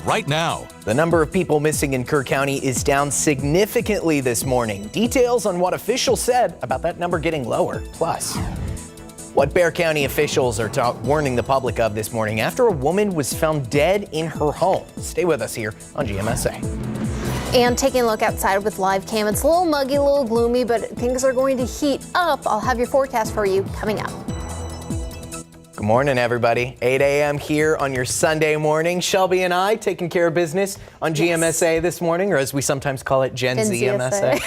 right now. The number of people missing in Kerr County is down significantly this morning. Details on what officials said about that number getting lower. Plus, what Bexar County officials are warning the public of this morning after a woman was found dead in her home. Stay with us here on GMSA. And taking a look outside with live cam, it's a little muggy, a little gloomy, but things are going to heat up. I'll have your forecast for you coming up. Good morning, everybody. 8 a.m. here on your Sunday morning. Shelby and I taking care of business on GMSA this morning, or as we sometimes call it, Gen Z MSA.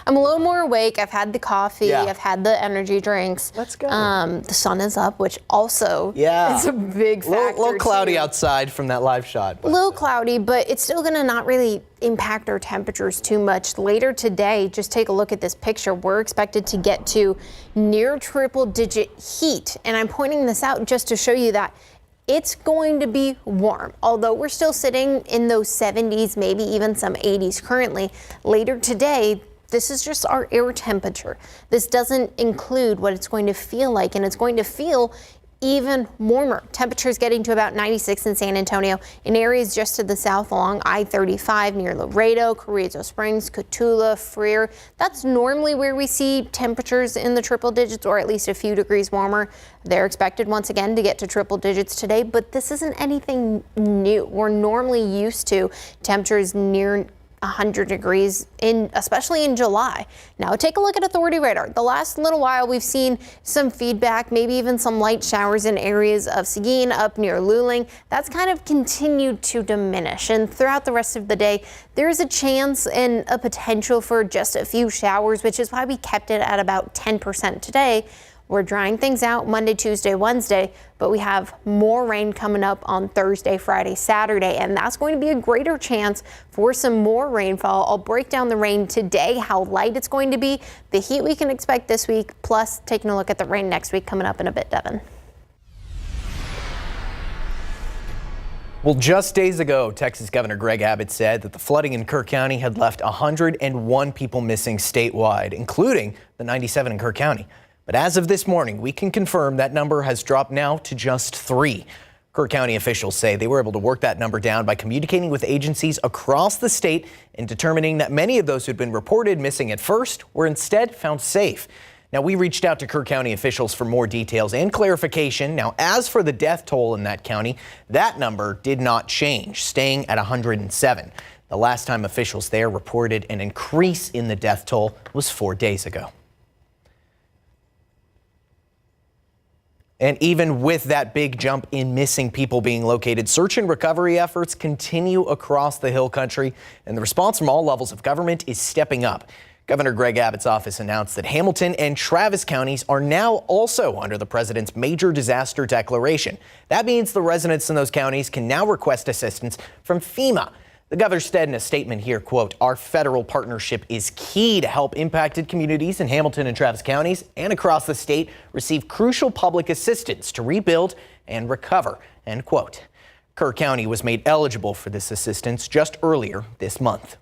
I'm a little more awake. I've had the coffee. Yeah. I've had the energy drinks. Let's go. The sun is up, which also is a big factor. A little cloudy outside from that live shot. A little cloudy, but it's still going to not really impact our temperatures too much. Later today, just take a look at this picture. We're expected to get to near triple-digit heat, and I'm pointing this out just to show you that it's going to be warm. Although we're still sitting in those 70s, maybe even some 80s currently. Later today, this is just our air temperature. This doesn't include what it's going to feel like, and it's going to feel even warmer. Temperatures getting to about 96 in San Antonio, in areas just to the south along I-35 near Laredo, Carrizo Springs, Cotulla, Freer. That's normally where we see temperatures in the triple digits, or at least a few degrees warmer. They're expected once again to get to triple digits today, but this isn't anything new. We're normally used to temperatures near 100 degrees, especially in July. Now take a look at authority radar. The last little while we've seen some feedback, maybe even some light showers in areas of Seguin up near Luling. That's kind of continued to diminish, and throughout the rest of the day there's a chance and a potential for just a few showers, which is why we kept it at about 10% today. We're drying things out Monday, Tuesday, Wednesday, but we have more rain coming up on Thursday, Friday, Saturday, and that's going to be a greater chance for some more rainfall. I'll break down the rain today, how light it's going to be, the heat we can expect this week, plus taking a look at the rain next week coming up in a bit, Devin. Well, just days ago, Texas Governor Greg Abbott said that the flooding in Kerr County had left 101 people missing statewide, including the 97 in Kerr County. But as of this morning, we can confirm that number has dropped now to just 3. Kerr County officials say they were able to work that number down by communicating with agencies across the state and determining that many of those who'd been reported missing at first were instead found safe. Now, we reached out to Kerr County officials for more details and clarification. Now, as for the death toll in that county, that number did not change, staying at 107. The last time officials there reported an increase in the death toll was 4 days ago. And even with that big jump in missing people being located, search and recovery efforts continue across the Hill Country, and the response from all levels of government is stepping up. Governor Greg Abbott's office announced that Hamilton and Travis counties are now also under the president's major disaster declaration. That means the residents in those counties can now request assistance from FEMA. The governor said in a statement here, quote, "Our federal partnership is key to help impacted communities in Hamilton and Travis counties and across the state receive crucial public assistance to rebuild and recover," end quote. Kerr County was made eligible for this assistance just earlier this month.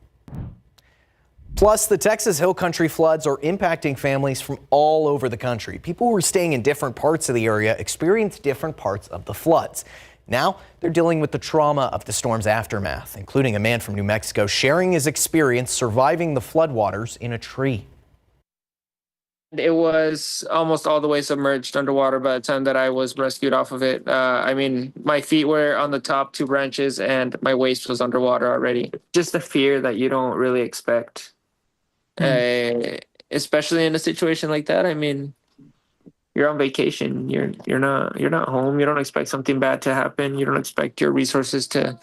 Plus, the Texas Hill Country floods are impacting families from all over the country. People who are staying in different parts of the area experience different parts of the floods. Now they're dealing with the trauma of the storm's aftermath, including a man from New Mexico sharing his experience surviving the floodwaters in a tree. It was almost all the way submerged underwater by the time that I was rescued off of it. I mean, my feet were on the top 2 branches and my waist was underwater already. Just the fear that you don't really expect, especially in a situation like that. I mean, you're on vacation. You're not home. You don't expect something bad to happen. You don't expect your resources to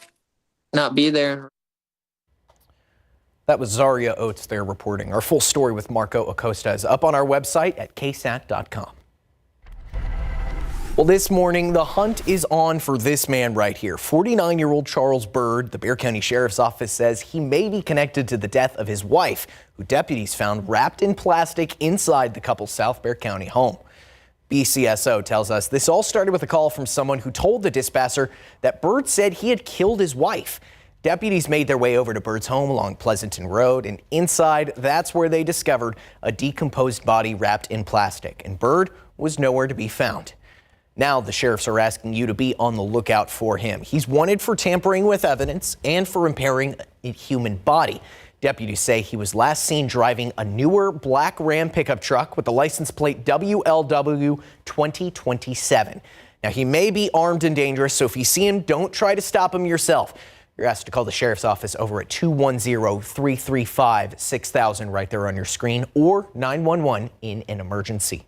not be there. That was Zaria Oates there reporting. Our full story with Marco Acosta is up on our website at ksat.com. Well, this morning, the hunt is on for this man right here. 49-year-old Charles Bird. The Bexar County Sheriff's Office says he may be connected to the death of his wife, who deputies found wrapped in plastic inside the couple's South Bexar County home. BCSO tells us this all started with a call from someone who told the dispatcher that Bird said he had killed his wife. Deputies made their way over to Bird's home along Pleasanton Road, and inside, that's where they discovered a decomposed body wrapped in plastic, and Bird was nowhere to be found. Now the sheriffs are asking you to be on the lookout for him. He's wanted for tampering with evidence and for impairing a human body. Deputies say he was last seen driving a newer black Ram pickup truck with the license plate WLW 2027. Now, he may be armed and dangerous, so if you see him, don't try to stop him yourself. You're asked to call the sheriff's office over at 210-335-6000 right there on your screen, or 911 in an emergency.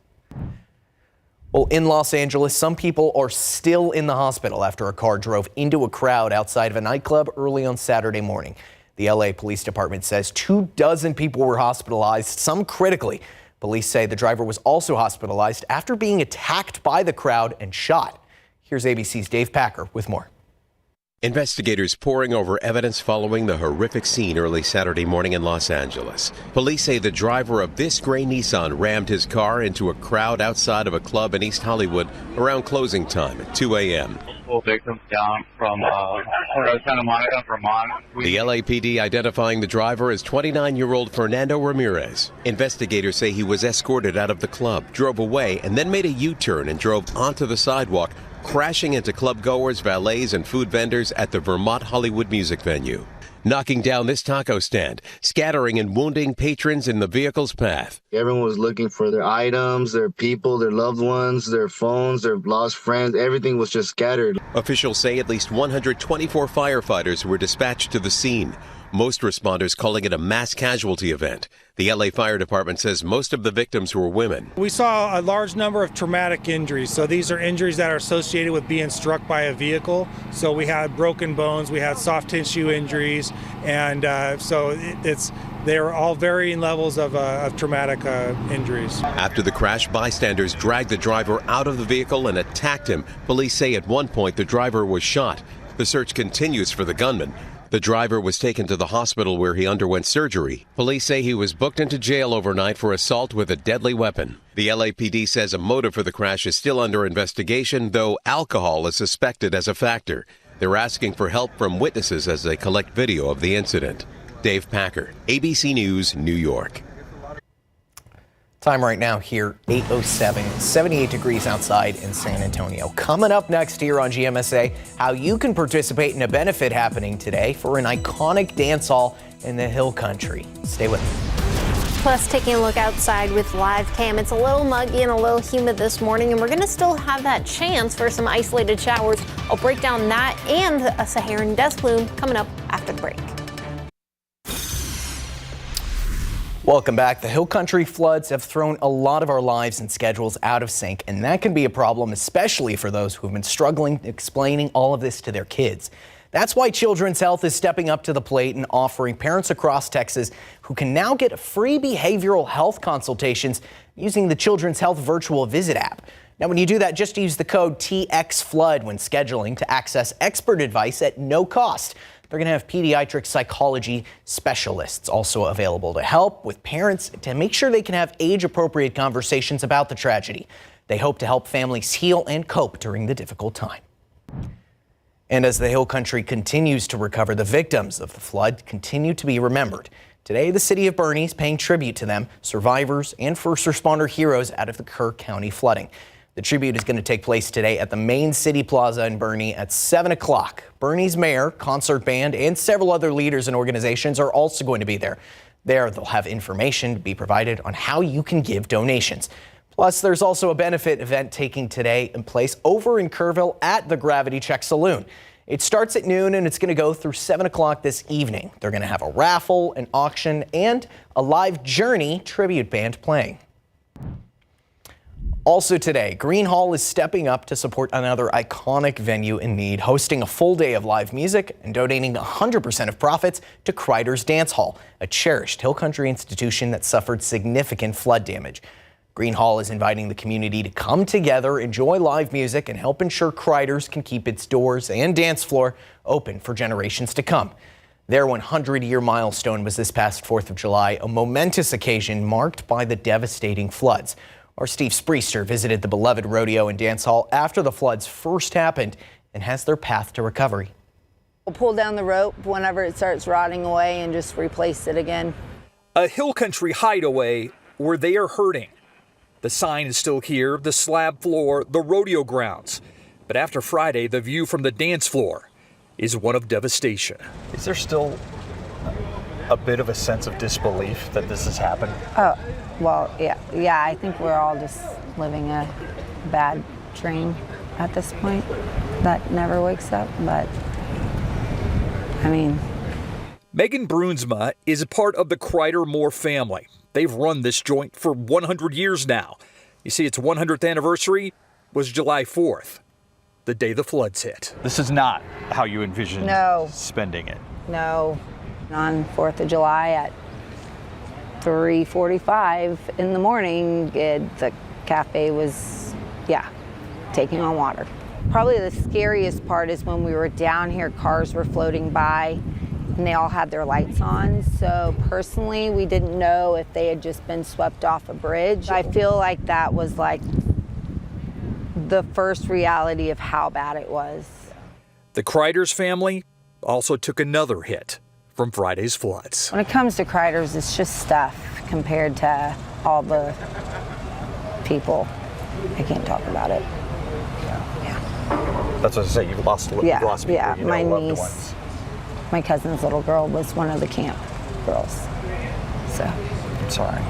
Well, in Los Angeles, some people are still in the hospital after a car drove into a crowd outside of a nightclub early on Saturday morning. The LA Police Department says 24 people were hospitalized, some critically. Police say the driver was also hospitalized after being attacked by the crowd and shot. Here's ABC's Dave Packer with more. Investigators poring over evidence following the horrific scene early Saturday morning in Los Angeles. Police say the driver of this gray Nissan rammed his car into a crowd outside of a club in East Hollywood around closing time at 2 a.m. Victims down from Santa Monica, Vermont. The LAPD identifying the driver as 29-year-old Fernando Ramirez. Investigators say he was escorted out of the club, drove away, and then made a U-turn and drove onto the sidewalk, crashing into club goers, valets, and food vendors at the Vermont Hollywood music venue, knocking down this taco stand, scattering and wounding patrons in the vehicle's path. Everyone was looking for their items, their people, their loved ones, their phones, their lost friends. Everything was just scattered. Officials say at least 124 firefighters were dispatched to the scene. Most responders calling it a mass casualty event. The LA Fire Department says most of the victims were women. We saw a large number of traumatic injuries. So these are injuries that are associated with being struck by a vehicle. So we had broken bones, we had soft tissue injuries, and they were all varying levels of traumatic injuries. After the crash, bystanders dragged the driver out of the vehicle and attacked him. Police say at one point the driver was shot. The search continues for the gunman. The driver was taken to the hospital where he underwent surgery. Police say he was booked into jail overnight for assault with a deadly weapon. The LAPD says a motive for the crash is still under investigation, though alcohol is suspected as a factor. They're asking for help from witnesses as they collect video of the incident. Dave Packer, ABC News, New York. Time right now here, 8:07, 78 degrees outside in San Antonio. Coming up next here on GMSA, how you can participate in a benefit happening today for an iconic dance hall in the Hill Country. Stay with me. Plus, taking a look outside with live cam. It's a little muggy and a little humid this morning, and we're going to still have that chance for some isolated showers. I'll break down that and a Saharan dust plume coming up after the break. Welcome back. The Hill Country floods have thrown a lot of our lives and schedules out of sync, and that can be a problem, especially for those who have been struggling explaining all of this to their kids. That's why Children's Health is stepping up to the plate and offering parents across Texas who can now get free behavioral health consultations using the Children's Health virtual visit app. Now, when you do that, just use the code TXFLOOD when scheduling to access expert advice at no cost. They're going to have pediatric psychology specialists also available to help with parents to make sure they can have age-appropriate conversations about the tragedy. They hope to help families heal and cope during the difficult time. And as the Hill Country continues to recover, the victims of the flood continue to be remembered. Today, the city of Boerne is paying tribute to them, survivors and first responder heroes out of the Kerr County flooding. The tribute is going to take place today at the main city plaza in Boerne at 7 o'clock. Boerne's mayor, concert band, and several other leaders and organizations are also going to be there. There, they'll have information to be provided on how you can give donations. Plus, there's also a benefit event taking today in place over in Kerrville at the Gravity Check Saloon. It starts at noon and it's going to go through 7 o'clock this evening. They're going to have a raffle, an auction, and a live Journey tribute band playing. Also today, Green Hall is stepping up to support another iconic venue in need, hosting a full day of live music and donating 100% of profits to Kreider's Dance Hall, a cherished Hill Country institution that suffered significant flood damage. Green Hall is inviting the community to come together, enjoy live music, and help ensure Kreider's can keep its doors and dance floor open for generations to come. Their 100-year milestone was this past 4th of July, a momentous occasion marked by the devastating floods. Our Steve Spriester visited the beloved rodeo and dance hall after the floods first happened and has their path to recovery. We'll pull down the rope whenever it starts rotting away and just replace it again. A Hill Country hideaway where they are hurting. The sign is still here, the slab floor, the rodeo grounds. But after Friday, the view from the dance floor is one of devastation. Is there still a bit of a sense of disbelief that this has happened? Oh, well, yeah, I think we're all just living a bad dream at this point that never wakes up, but I mean. Megan Brunsma is a part of the Kreider-Moore family. They've run this joint for 100 years now. You see, its 100th anniversary was July 4th, the day the floods hit. This is not how you envisioned spending it. No. On 4th of July at 3:45 in the morning, the cafe was, taking on water. Probably the scariest part is when we were down here, cars were floating by and they all had their lights on. So personally, we didn't know if they had just been swept off a bridge. I feel like that was like the first reality of how bad it was. The Kreiders family also took another hit from Friday's floods. When it comes to Kreiders, it's just stuff compared to all the people. I can't talk about it. That's what I say. You've lost people. My niece, my cousin's little girl was one of the camp girls. So I'm sorry.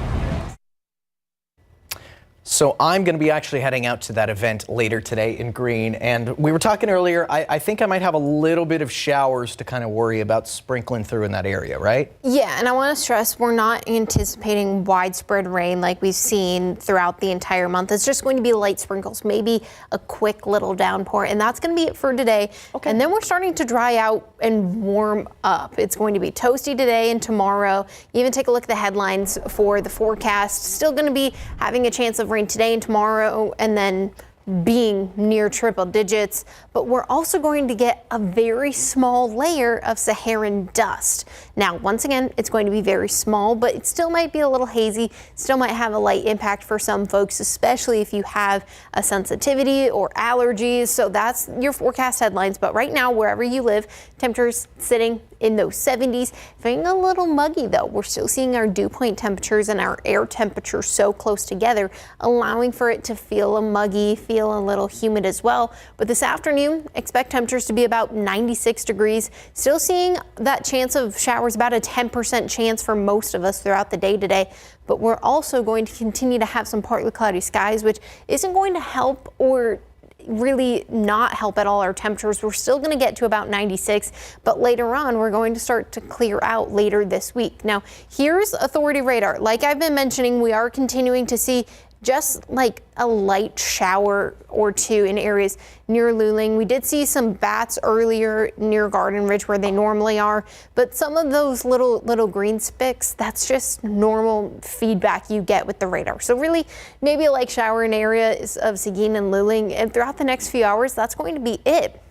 So I'm going to be actually heading out to that event later today in Greene. And we were talking earlier, I think I might have a little bit of showers to kind of worry about sprinkling through in that area, right? Yeah, and I want to stress we're not anticipating widespread rain like we've seen throughout the entire month. It's just going to be light sprinkles, maybe a quick little downpour. And that's going to be it for today. Okay. And then we're starting to dry out and warm up. It's going to be toasty today and tomorrow. Even take a look at the headlines for the forecast. Still going to be having a chance of rain today and tomorrow, and then being near triple digits, but we're also going to get a very small layer of Saharan dust. Now, once again, it's going to be very small, but it still might be a little hazy, still might have a light impact for some folks, especially if you have a sensitivity or allergies. So that's your forecast headlines. But right now, wherever you live, temperatures sitting in those 70s, feeling a little muggy though. We're still seeing our dew point temperatures and our air temperatures so close together, allowing for it to feel a muggy, feel a little humid as well. But this afternoon, expect temperatures to be about 96 degrees. Still seeing that chance of showers, about a 10% chance for most of us throughout the day today. But we're also going to continue to have some partly cloudy skies, which isn't going to help or really not help at all our temperatures. We're still going to get to about 96, but later on we're going to start to clear out later this week. Now, here's authority radar. Like I've been mentioning, we are continuing to see just like a light shower or two in areas near Luling. We did see some bats earlier near Garden Ridge where they normally are, but some of those little green spicks, that's just normal feedback you get with the radar. So really maybe a light shower in areas of Seguin and Luling, and throughout the next few hours, that's going to be it.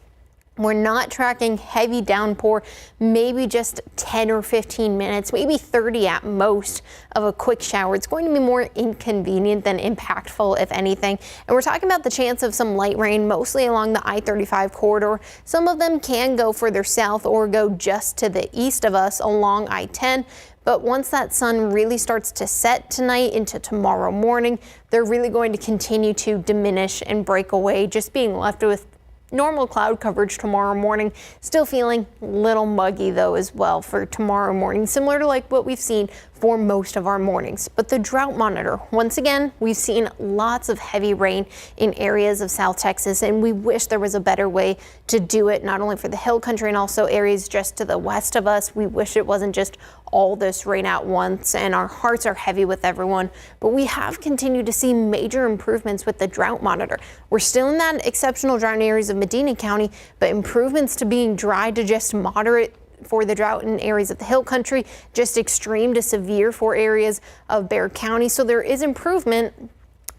We're not tracking heavy downpour, maybe just 10 or 15 minutes, maybe 30 at most of a quick shower. It's going to be more inconvenient than impactful, if anything. And we're talking about the chance of some light rain, mostly along the I-35 corridor. Some of them can go further south or go just to the east of us along I-10. But once that sun really starts to set tonight into tomorrow morning, they're really going to continue to diminish and break away, just being left with normal cloud coverage tomorrow morning. Still feeling a little muggy though as well for tomorrow morning, similar to like what we've seen for most of our mornings. But the drought monitor, once again, we've seen lots of heavy rain in areas of South Texas, and we wish there was a better way to do it, not only for the hill country and also areas just to the west of us. We wish it wasn't just all this rain at once, and our hearts are heavy with everyone. But we have continued to see major improvements with the drought monitor. We're still in that exceptional drought in areas of Medina County, but improvements to being dry to just moderate for the drought in areas of the hill country, just extreme to severe for areas of Bexar County. So there is improvement,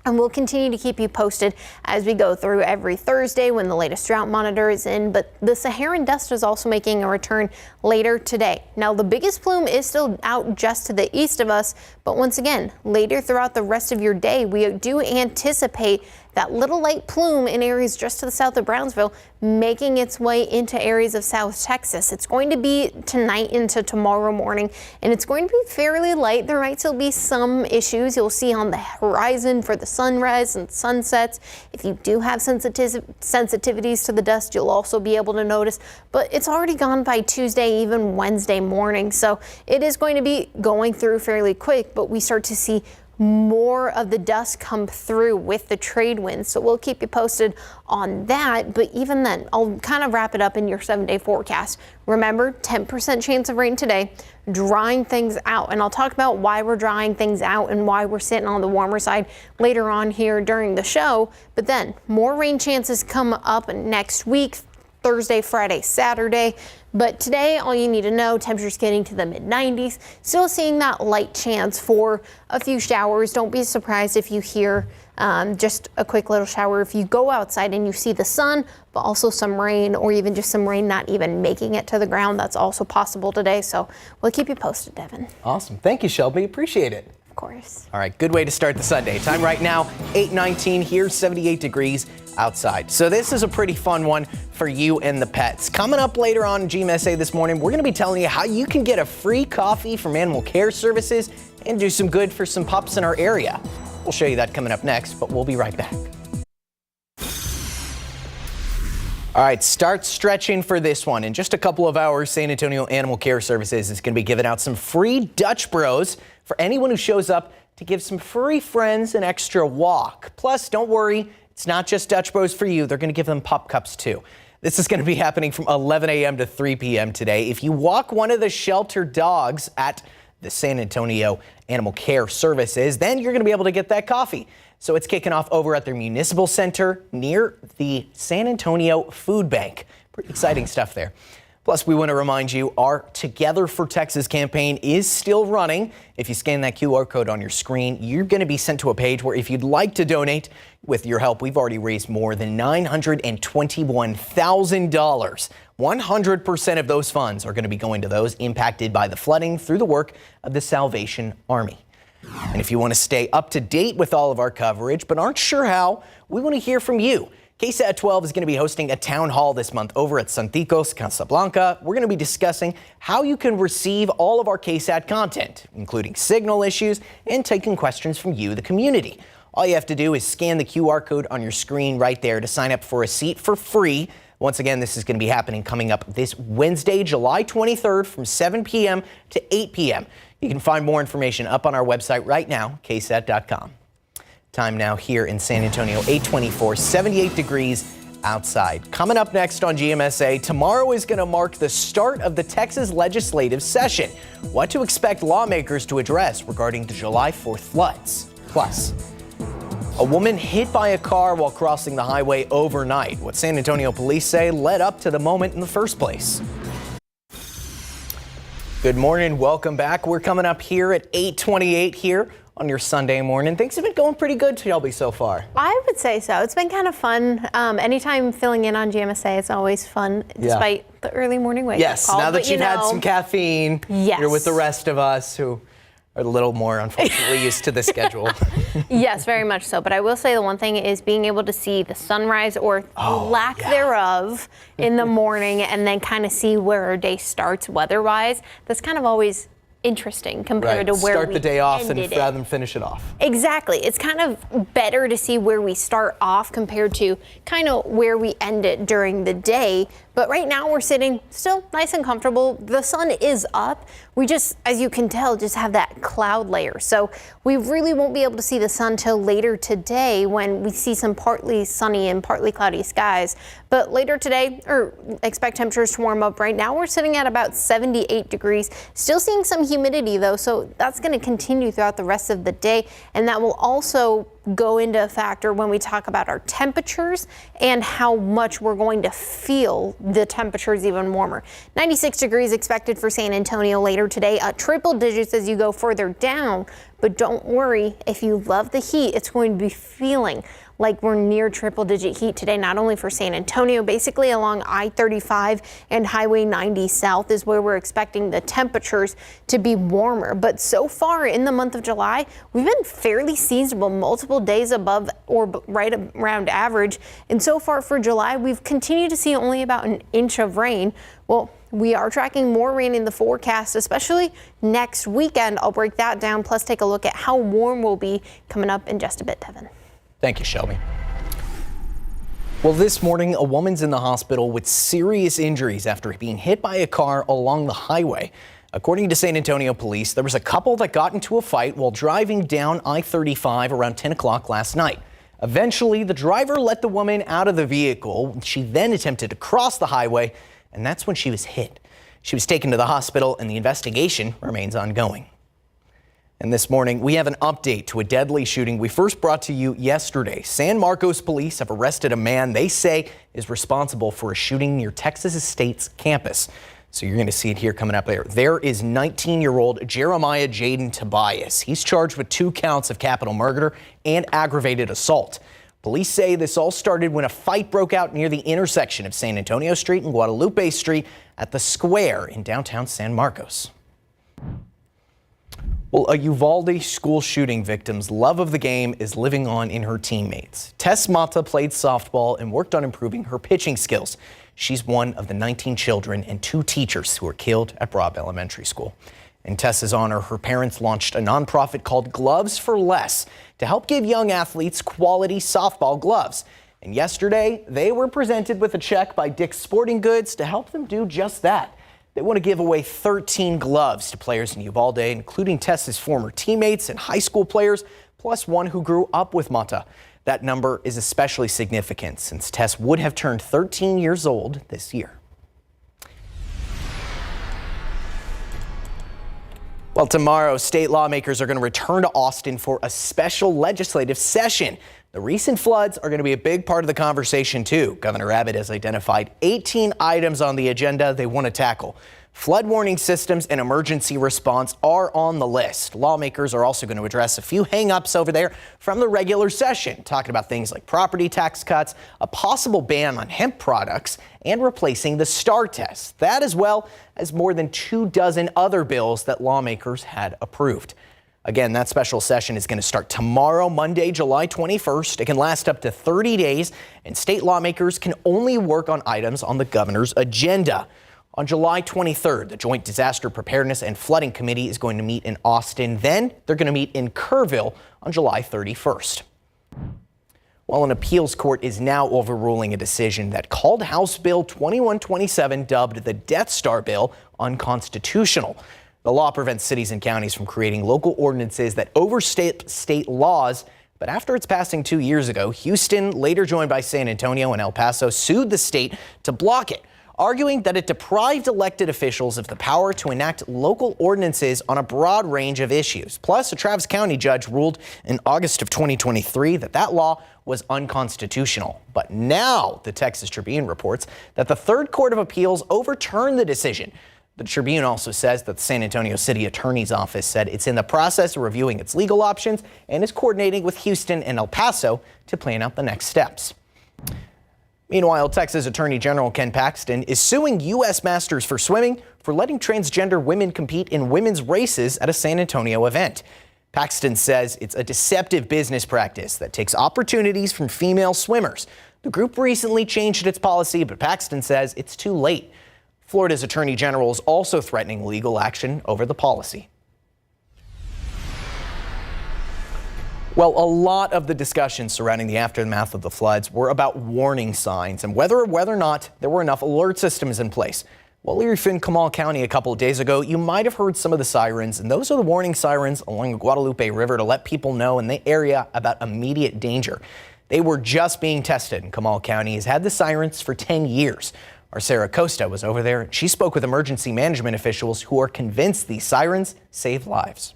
and we'll continue to keep you posted as we go through every Thursday when the latest drought monitor is in. But the Saharan dust is also making a return later today. Now, the biggest plume is still out just to the east of us, but once again, later throughout the rest of your day, we do anticipate that little light plume in areas just to the south of Brownsville, making its way into areas of South Texas. It's going to be tonight into tomorrow morning, and it's going to be fairly light. There might still be some issues you'll see on the horizon for the sunrise and sunsets. If you do have sensitivities to the dust, you'll also be able to notice, but it's already gone by Tuesday, even Wednesday morning. So it is going to be going through fairly quick, but we start to see more of the dust come through with the trade winds. So we'll keep you posted on that. But even then, I'll kind of wrap it up in your 7-day forecast. Remember, 10% chance of rain today, drying things out. And I'll talk about why we're drying things out and why we're sitting on the warmer side later on here during the show. But then more rain chances come up next week, Thursday, Friday, Saturday. But today, all you need to know, temperatures getting to the mid-90s. Still seeing that light chance for a few showers. Don't be surprised if you hear just a quick little shower. If you go outside and you see the sun, but also some rain, or even just some rain not even making it to the ground, that's also possible today. So we'll keep you posted, Devin. Awesome. Thank you, Shelby. Appreciate it. Of course. All right, good way to start the Sunday. Time right now, 8:19 here, 78 degrees outside. So this is a pretty fun one for you and the pets. Coming up later on in GMSA this morning, we're going to be telling you how you can get a free coffee from Animal Care Services and do some good for some pups in our area. We'll show you that coming up next, but we'll be right back. All right, start stretching for this one. In just a couple of hours, San Antonio Animal Care Services is going to be giving out some free Dutch Bros for anyone who shows up to give some furry friends an extra walk. Plus, don't worry, it's not just Dutch Bros for you. They're going to give them pup cups too. This is going to be happening from 11 a.m. to 3 p.m. today. If you walk one of the sheltered dogs at the San Antonio Animal Care Services, then you're going to be able to get that coffee. So it's kicking off over at their municipal center near the San Antonio Food Bank. Pretty exciting stuff there. Plus, we want to remind you our Together for Texas campaign is still running. If you scan that QR code on your screen, you're going to be sent to a page where if you'd like to donate, with your help, we've already raised more than $921,000. 100% of those funds are going to be going to those impacted by the flooding through the work of the Salvation Army. And if you want to stay up to date with all of our coverage but aren't sure how, we want to hear from you. KSAT 12 is going to be hosting a town hall this month over at Santikos, Casablanca. We're going to be discussing how you can receive all of our KSAT content, including signal issues and taking questions from you, the community. All you have to do is scan the QR code on your screen right there to sign up for a seat for free. Once again, this is going to be happening coming up this Wednesday, July 23rd from 7 p.m. to 8 p.m. You can find more information up on our website right now, ksat.com. Time now here in San Antonio, 8:24, 78 degrees outside. Coming up next on GMSA, tomorrow is going to mark the start of the Texas legislative session. What to expect lawmakers to address regarding the July 4th floods. Plus, a woman hit by a car while crossing the highway overnight. What San Antonio police say led up to the moment in the first place. Good morning. Welcome back. We're coming up here at 8:28 here on your Sunday morning. Things have been going pretty good, Shelby, so far. I would say so. It's been kind of fun. Anytime filling in on GMSA, it's always fun, despite the early morning wake-up yes, call. Now that you've had some caffeine, yes, you're with the rest of us who are a little more, unfortunately, used to the schedule. Yes, very much so. But I will say the one thing is being able to see the sunrise or lack thereof in the morning and then kind of see where our day starts weather-wise. That's kind of always interesting compared to where start we the day off ended and rather than finish it off. Exactly. It's kind of better to see where we start off compared to kind of where we end it during the day. But right now we're sitting still nice and comfortable. The sun is up. We just, as you can tell, just have that cloud layer. So we really won't be able to see the sun till later today when we see some partly sunny and partly cloudy skies. But later today, expect temperatures to warm up. Right now we're sitting at about 78 degrees. Still seeing some humidity though, so that's going to continue throughout the rest of the day. And that will also go into a factor when we talk about our temperatures and how much we're going to feel the temperatures even warmer. 96 degrees expected for San Antonio later today, triple digits as you go further down. But don't worry, if you love the heat, it's going to be feeling like we're near triple-digit heat today, not only for San Antonio, basically along I-35 and Highway 90 South is where we're expecting the temperatures to be warmer. But so far in the month of July, we've been fairly seasonable, multiple days above or right around average. And so far for July, we've continued to see only about an inch of rain. Well, we are tracking more rain in the forecast, especially next weekend. I'll break that down, plus take a look at how warm we'll be coming up in just a bit, Devin. Thank you, Shelby. Well, this morning, a woman's in the hospital with serious injuries after being hit by a car along the highway. According to San Antonio police, there was a couple that got into a fight while driving down I-35 around 10 o'clock last night. Eventually, the driver let the woman out of the vehicle. She then attempted to cross the highway, and that's when she was hit. She was taken to the hospital, and the investigation remains ongoing. And this morning, we have an update to a deadly shooting we first brought to you yesterday. San Marcos police have arrested a man they say is responsible for a shooting near Texas State's campus. So you're going to see it here coming up there. There is 19-year-old Jeremiah Jaden Tobias. He's charged with 2 counts of capital murder and aggravated assault. Police say this all started when a fight broke out near the intersection of San Antonio Street and Guadalupe Street at the Square in downtown San Marcos. Well, a Uvalde school shooting victim's love of the game is living on in her teammates. Tess Mata played softball and worked on improving her pitching skills. She's one of the 19 children and 2 teachers who were killed at Broad Elementary School. In Tess's honor, her parents launched a nonprofit called Gloves for Less to help give young athletes quality softball gloves. And yesterday, they were presented with a check by Dick's Sporting Goods to help them do just that. They want to give away 13 gloves to players in Uvalde, including Tess's former teammates and high school players, plus one who grew up with Mata. That number is especially significant since Tess would have turned 13 years old this year. Well, tomorrow, state lawmakers are going to return to Austin for a special legislative session. The recent floods are going to be a big part of the conversation, too. Governor Abbott has identified 18 items on the agenda they want to tackle. Flood warning systems and emergency response are on the list. Lawmakers are also going to address a few hang-ups over there from the regular session, talking about things like property tax cuts, a possible ban on hemp products, and replacing the STAR test. That, as well as more than 24 other bills that lawmakers had approved. Again, that special session is going to start tomorrow, Monday, July 21st. It can last up to 30 days, and state lawmakers can only work on items on the governor's agenda. On July 23rd, the Joint Disaster Preparedness and Flooding Committee is going to meet in Austin. Then they're going to meet in Kerrville on July 31st. Well, an appeals court is now overruling a decision that called House Bill 2127, dubbed the Death Star bill, unconstitutional. The law prevents cities and counties from creating local ordinances that overstate state laws. But after its passing 2 years ago, Houston, later joined by San Antonio and El Paso, sued the state to block it, arguing that it deprived elected officials of the power to enact local ordinances on a broad range of issues. Plus, a Travis County judge ruled in August of 2023 that that law was unconstitutional. But now the Texas Tribune reports that the Third Court of Appeals overturned the decision. The Tribune also says that the San Antonio City Attorney's Office said it's in the process of reviewing its legal options and is coordinating with Houston and El Paso to plan out the next steps. Meanwhile, Texas Attorney General Ken Paxton is suing U.S. Masters for Swimming for letting transgender women compete in women's races at a San Antonio event. Paxton says it's a deceptive business practice that takes opportunities from female swimmers. The group recently changed its policy, but Paxton says it's too late. Florida's Attorney General is also threatening legal action over the policy. Well, a lot of the discussions surrounding the aftermath of the floods were about warning signs and whether or not there were enough alert systems in place. Well, if in Comal County a couple of days ago, you might have heard some of the sirens, and those are the warning sirens along the Guadalupe River to let people know in the area about immediate danger. They were just being tested, and Comal County has had the sirens for 10 years. Our Sarah Costa was over there. She spoke with emergency management officials who are convinced these sirens save lives.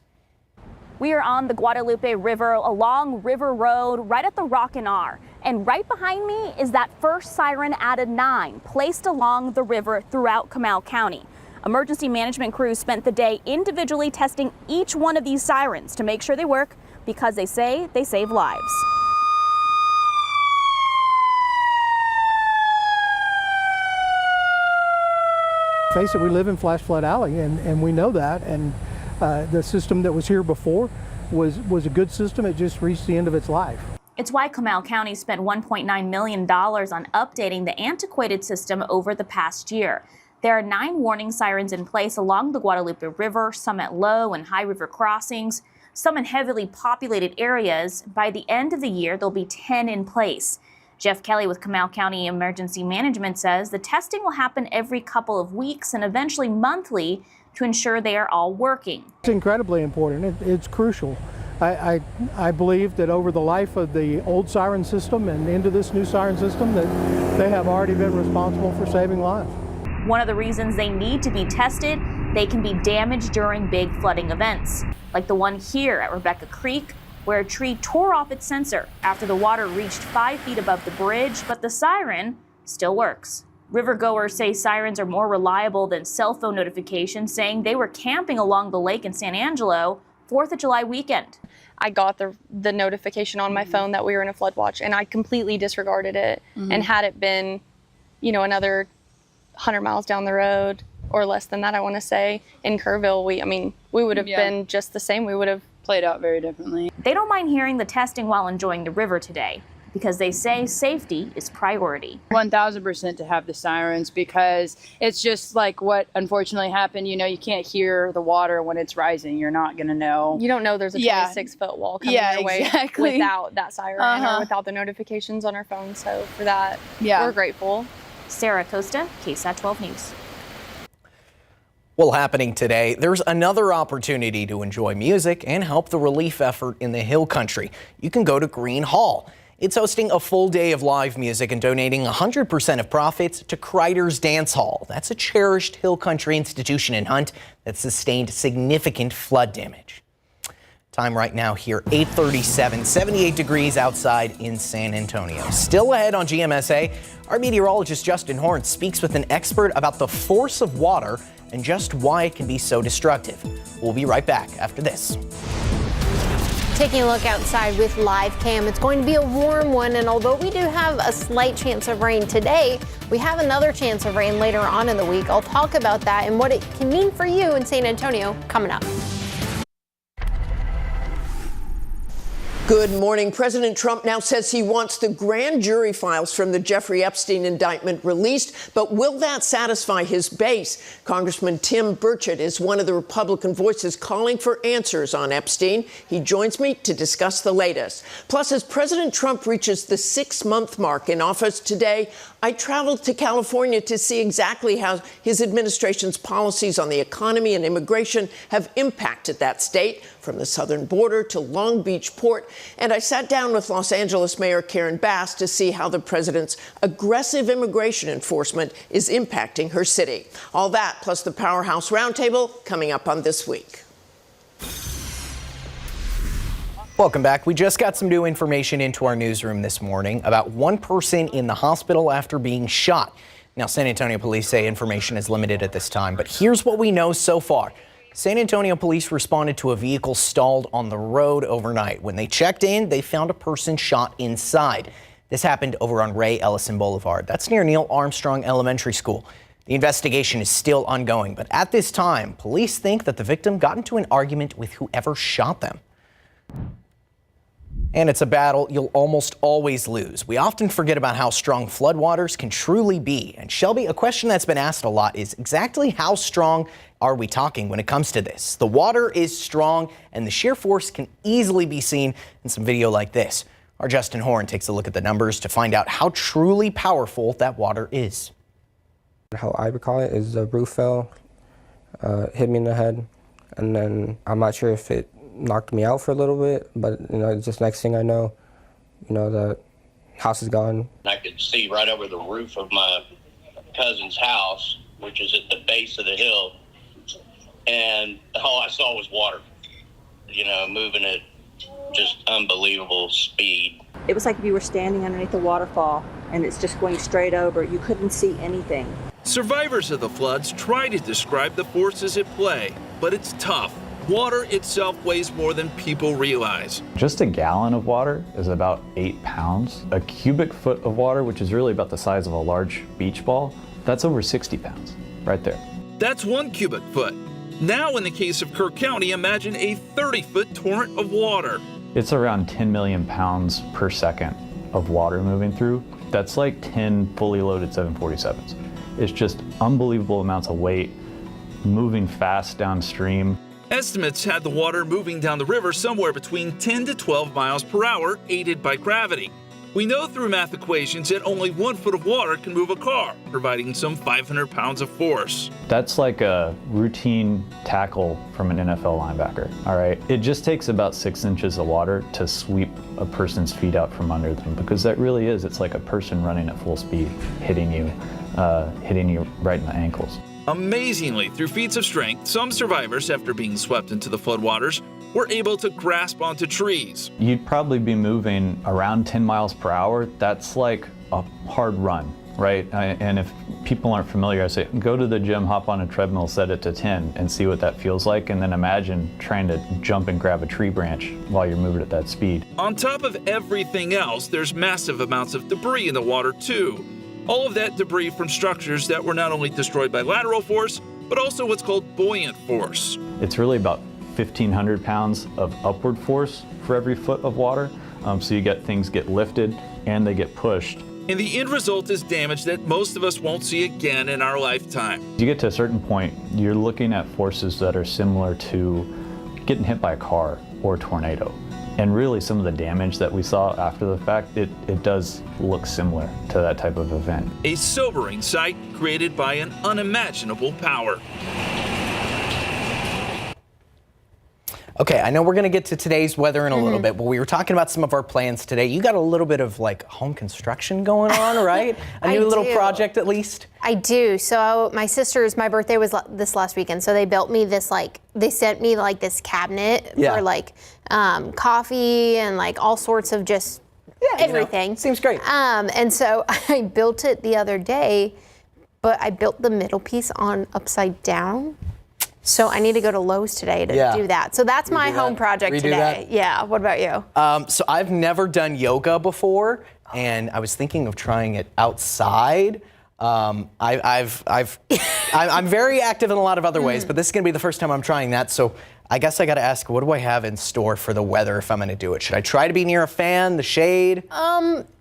We are on the Guadalupe River along River Road, right at the Rockin' R. And right behind me is that first siren out of 9 placed along the river throughout Comal County. Emergency management crews spent the day individually testing each one of these sirens to make sure they work because they say they save lives. Face it, we live in flash flood alley, and we know that, and the system that was here before was a good system. It just reached the end of its life. It's why Comal County spent $1.9 million on updating the antiquated system over the past year. There are 9 warning sirens in place along the Guadalupe River, some at low and high river crossings, some in heavily populated areas. By the end of the year, there'll be 10 in place. Jeff Kelly with Comal County Emergency Management says the testing will happen every couple of weeks and eventually monthly to ensure they are all working. It's incredibly important. It's crucial. I believe that over the life of the old siren system and into this new siren system, that they have already been responsible for saving lives. One of the reasons they need to be tested, they can be damaged during big flooding events, like the one here at Rebecca Creek, where a tree tore off its sensor after the water reached 5 feet above the bridge, but the siren still works. Rivergoers say sirens are more reliable than cell phone notifications, saying they were camping along the lake in San Angelo 4th of July weekend. I got the notification on my phone that we were in a flood watch, and I completely disregarded it. And had it been, another 100 miles down the road or less than that, I want to say, in Kerrville, we would have been just the same. We would have played out very differently. They don't mind hearing the testing while enjoying the river today, because they say safety is priority. 1,000% to have the sirens, because it's just like what unfortunately happened. You can't hear the water when it's rising. You're not going to know. You don't know there's a 26-foot wall coming your way without that siren or without the notifications on our phone. So for that, we're grateful. Sarah Costa, KSAT 12 News. Well, happening today, there's another opportunity to enjoy music and help the relief effort in the Hill Country. You can go to Green Hall. It's hosting a full day of live music and donating 100% of profits to Crider's Dance Hall. That's a cherished Hill Country institution in Hunt that sustained significant flood damage. Time right now here, 8:37, 78 degrees outside in San Antonio. Still ahead on GMSA, our meteorologist Justin Horn speaks with an expert about the force of water and just why it can be so destructive. We'll be right back after this. Taking a look outside with live cam, it's going to be a warm one, and although we do have a slight chance of rain today, we have another chance of rain later on in the week. I'll talk about that and what it can mean for you in San Antonio coming up. Good morning. President Trump now says he wants the grand jury files from the Jeffrey Epstein indictment released, but will that satisfy his base? Congressman Tim Burchett is one of the Republican voices calling for answers on Epstein. He joins me to discuss the latest. Plus, as President Trump reaches the 6-month mark in office today, I traveled to California to see exactly how his administration's policies on the economy and immigration have impacted that state, from the southern border to Long Beach port. And I sat down with Los Angeles Mayor Karen Bass to see how the president's aggressive immigration enforcement is impacting her city. All that, plus the Powerhouse Roundtable, coming up on This Week. Welcome back. We just got some new information into our newsroom this morning about one person in the hospital after being shot. Now, San Antonio police say information is limited at this time, but here's what we know so far. San Antonio police responded to a vehicle stalled on the road overnight. When they checked in, they found a person shot inside. This happened over on Ray Ellison Boulevard. That's near Neil Armstrong Elementary School. The investigation is still ongoing, but at this time, police think that the victim got into an argument with whoever shot them. And it's a battle you'll almost always lose. We often forget about how strong floodwaters can truly be. And Shelby, a question that's been asked a lot is exactly how strong are we talking when it comes to this? The water is strong and the sheer force can easily be seen in some video like this. Our Justin Horn takes a look at the numbers to find out how truly powerful that water is. How I recall it is the roof fell, hit me in the head, and then I'm not sure if it knocked me out for a little bit, but just next thing I know, the house is gone. I could see right over the roof of my cousin's house, which is at the base of the hill, and all I saw was water, moving at just unbelievable speed. It was like if you were standing underneath a waterfall and it's just going straight over. You couldn't see anything. Survivors of the floods try to describe the forces at play, but it's tough. Water itself weighs more than people realize. Just a gallon of water is about 8 pounds. A cubic foot of water, which is really about the size of a large beach ball, that's over 60 pounds right there. That's 1 cubic foot. Now, in the case of Kirk County, imagine a 30-foot torrent of water. It's around 10 million pounds per second of water moving through. That's like 10 fully loaded 747s. It's just unbelievable amounts of weight moving fast downstream. Estimates had the water moving down the river somewhere between 10 to 12 miles per hour, aided by gravity. We know through math equations that only 1 foot of water can move a car, providing some 500 pounds of force. That's like a routine tackle from an NFL linebacker, all right? It just takes about 6 inches of water to sweep a person's feet out from under them, because that really is, it's like a person running at full speed, hitting you right in the ankles. Amazingly, through feats of strength, some survivors, after being swept into the floodwaters, were able to grasp onto trees. You'd probably be moving around 10 miles per hour. That's like a hard run, right? And if people aren't familiar, I say, go to the gym, hop on a treadmill, set it to 10 and see what that feels like. And then imagine trying to jump and grab a tree branch while you're moving at that speed. On top of everything else, there's massive amounts of debris in the water too. All of that debris from structures that were not only destroyed by lateral force, but also what's called buoyant force. It's really about 1,500 pounds of upward force for every foot of water. So you get things get lifted and they get pushed. And the end result is damage that most of us won't see again in our lifetime. You get to a certain point, you're looking at forces that are similar to getting hit by a car or a tornado. And really some of the damage that we saw after the fact, it does look similar to that type of event. A sobering sight created by an unimaginable power. Okay, I know we're going to get to today's weather in a little bit, but we were talking about some of our plans today. You got a little bit of like home construction going on, right? A new little project at least? I do. So my birthday was this last weekend. So they built me this, they sent me like this cabinet for like coffee and like all sorts of just everything. Seems great. And so I built it the other day, but I built the middle piece on upside down. So I need to go to Lowe's today to do that. So that's my home project today. Yeah. What about you? So I've never done yoga before, and I was thinking of trying it outside. I'm very active in a lot of other ways, but this is going to be the first time I'm trying that. So I guess I got to ask, what do I have in store for the weather if I'm going to do it? Should I try to be near a fan, the shade?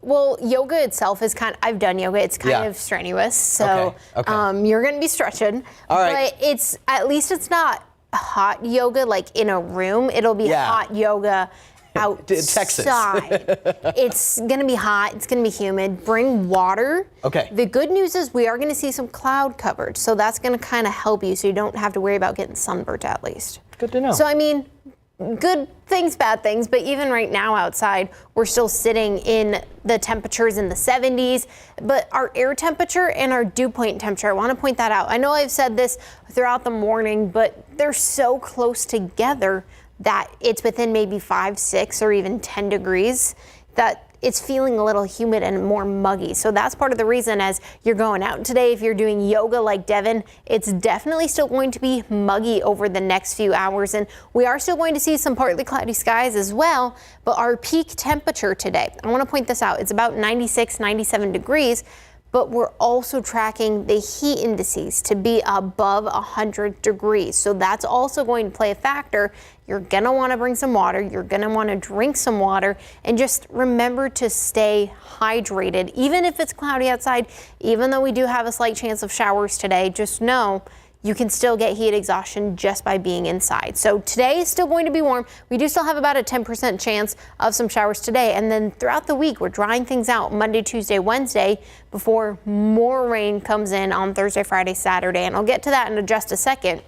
Well, yoga itself is I've done yoga. It's kind of strenuous. So you're going to be stretching. All right. But at least it's not hot yoga like in a room. It'll be hot yoga outside. Texas. It's going to be hot. It's going to be humid. Bring water. Okay. The good news is we are going to see some cloud coverage. So that's going to kind of help you so you don't have to worry about getting sunburnt at least. Good to know. So, I mean, good things, bad things, but even right now outside, we're still sitting in the temperatures in the 70s, but our air temperature and our dew point temperature, I want to point that out. I know I've said this throughout the morning, but they're so close together that it's within maybe 5, 6, or even 10 degrees that it's feeling a little humid and more muggy. So that's part of the reason as you're going out today, if you're doing yoga like Devin, it's definitely still going to be muggy over the next few hours. And we are still going to see some partly cloudy skies as well. But our peak temperature today, I want to point this out, it's about 96, 97 degrees. But we're also tracking the heat indices to be above 100 degrees. So that's also going to play a factor. You're going to want to bring some water. You're going to want to drink some water. And just remember to stay hydrated. Even if it's cloudy outside, even though we do have a slight chance of showers today, just know you can still get heat exhaustion just by being inside. So today is still going to be warm. We do still have about a 10% chance of some showers today. And then throughout the week, we're drying things out Monday, Tuesday, Wednesday before more rain comes in on Thursday, Friday, Saturday. And I'll get to that in just a second.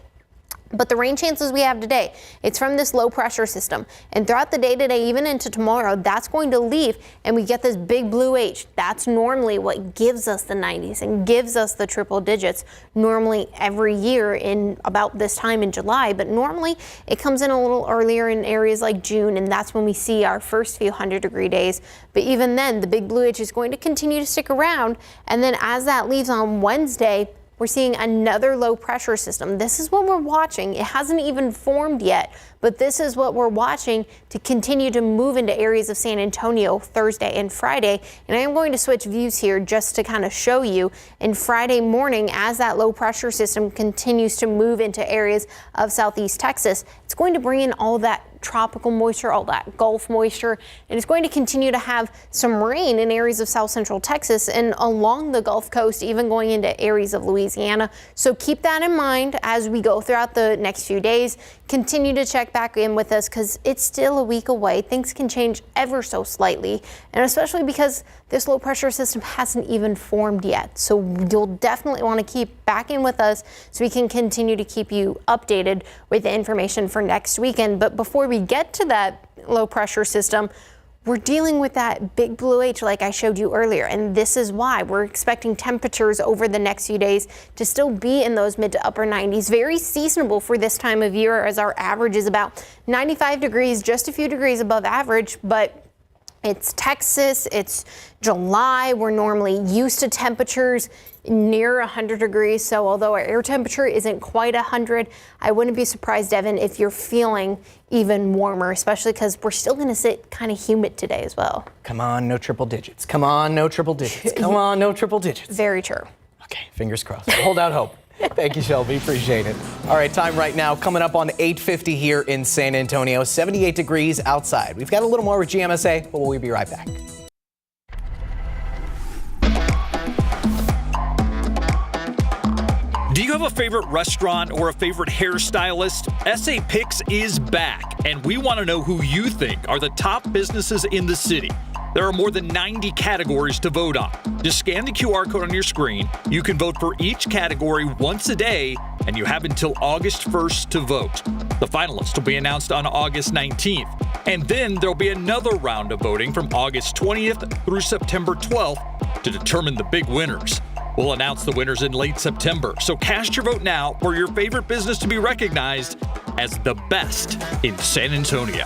But the rain chances we have today, it's from this low pressure system. And throughout the day today, even into tomorrow, that's going to leave and we get this big blue H. That's normally what gives us the 90s and gives us the triple digits normally every year in about this time in July. But normally it comes in a little earlier in areas like June, and that's when we see our first few 100-degree days. But even then, the big blue H is going to continue to stick around. And then as that leaves on Wednesday, we're seeing another low pressure system. This is what we're watching. It hasn't even formed yet, but this is what we're watching to continue to move into areas of San Antonio Thursday and Friday. And I am going to switch views here just to kind of show you. And Friday morning, as that low pressure system continues to move into areas of southeast Texas, it's going to bring in all that tropical moisture, all that Gulf moisture, and it's going to continue to have some rain in areas of south central Texas and along the Gulf Coast, even going into areas of Louisiana. So keep that in mind as we go throughout the next few days. Continue to check back in with us because it's still a week away. Things can change ever so slightly, and especially because this low pressure system hasn't even formed yet. So you'll definitely want to keep back in with us so we can continue to keep you updated with the information for next weekend. But before we get to that low pressure system, we're dealing with that big blue H like I showed you earlier, and this is why we're expecting temperatures over the next few days to still be in those mid to upper 90s. Very seasonable for this time of year, as our average is about 95 degrees, just a few degrees above average, but it's Texas, it's July. We're normally used to temperatures near 100 degrees. So although our air temperature isn't quite 100, I wouldn't be surprised, Devin, if you're feeling even warmer, especially because we're still going to sit kind of humid today as well. Come on, no triple digits. Come on, no triple digits. Come on, no triple digits. Very true. Okay, fingers crossed. Hold out hope. Thank you, Shelby. Appreciate it. All right, time right now coming up on 8:50 here in San Antonio. 78 degrees outside. We've got a little more with GMSA, but we'll be right back. Do you have a favorite restaurant or a favorite hairstylist? SA Picks is back, and we want to know who you think are the top businesses in the city. There are more than 90 categories to vote on. Just scan the QR code on your screen. You can vote for each category once a day, and you have until August 1st to vote. The finalists will be announced on August 19th, and then there'll be another round of voting from August 20th through September 12th to determine the big winners. We'll announce the winners in late September, so cast your vote now for your favorite business to be recognized as the best in San Antonio.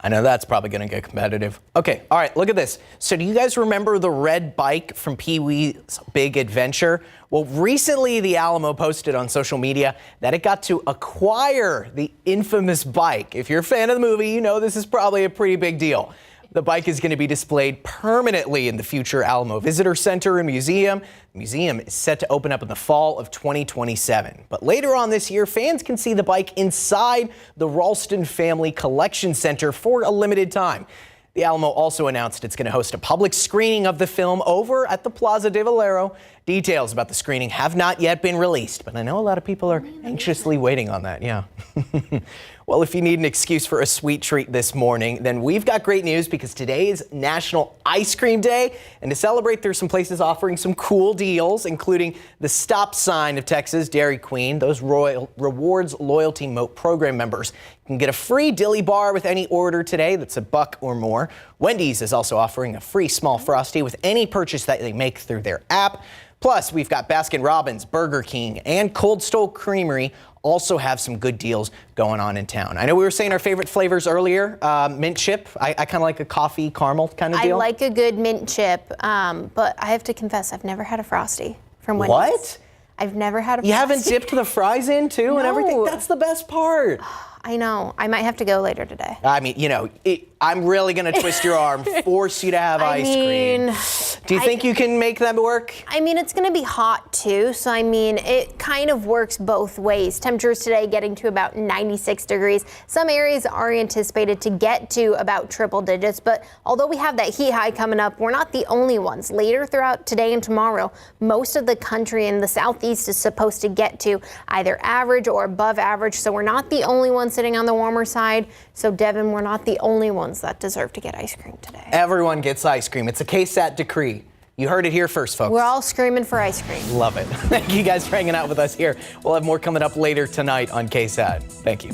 I know that's probably going to get competitive. Okay, all right, look at this. So do you guys remember the red bike from Pee-wee's Big Adventure? Well, recently the Alamo posted on social media that it got to acquire the infamous bike. If you're a fan of the movie, you know this is probably a pretty big deal. The bike is going to be displayed permanently in the future Alamo Visitor Center and Museum. The museum is set to open up in the fall of 2027. But later on this year, fans can see the bike inside the Ralston Family Collection Center for a limited time. The Alamo also announced it's going to host a public screening of the film over at the Plaza de Valero. Details about the screening have not yet been released, but I know a lot of people are anxiously waiting on that, yeah. Well, if you need an excuse for a sweet treat this morning, then we've got great news because today is National Ice Cream Day. And to celebrate, there's some places offering some cool deals, including the Stop Sign of Texas, Dairy Queen. Those Royal Rewards Loyalty Moat Program members can get a free dilly bar with any order today that's $1 or more. Wendy's is also offering a free small Frosty with any purchase that they make through their app. Plus, we've got Baskin-Robbins, Burger King, and Cold Stone Creamery also have some good deals going on in town. I know we were saying our favorite flavors earlier, mint chip. I kind of like a coffee caramel kind of deal. I like a good mint chip, but I have to confess, I've never had a Frosty from Wendy's. What? I've never had a Frosty. You haven't dipped the fries in too and everything? That's the best part. I know. I might have to go later today. I mean, you know, I'm really going to twist your arm, force you to have ice cream. Do you think you can make that work? I mean, it's going to be hot too, so I mean, it kind of works both ways. Temperatures today getting to about 96 degrees. Some areas are anticipated to get to about triple digits, but although we have that heat high coming up, we're not the only ones. Later throughout today and tomorrow, most of the country in the southeast is supposed to get to either average or above average, so we're not the only ones sitting on the warmer side. So Devin, we're not the only ones that deserve to get ice cream today. Everyone gets ice cream. It's a KSAT decree. You heard it here first, folks. We're all screaming for ice cream. Love it. Thank you guys for hanging out with us here. We'll have more coming up later tonight on KSAT. Thank you.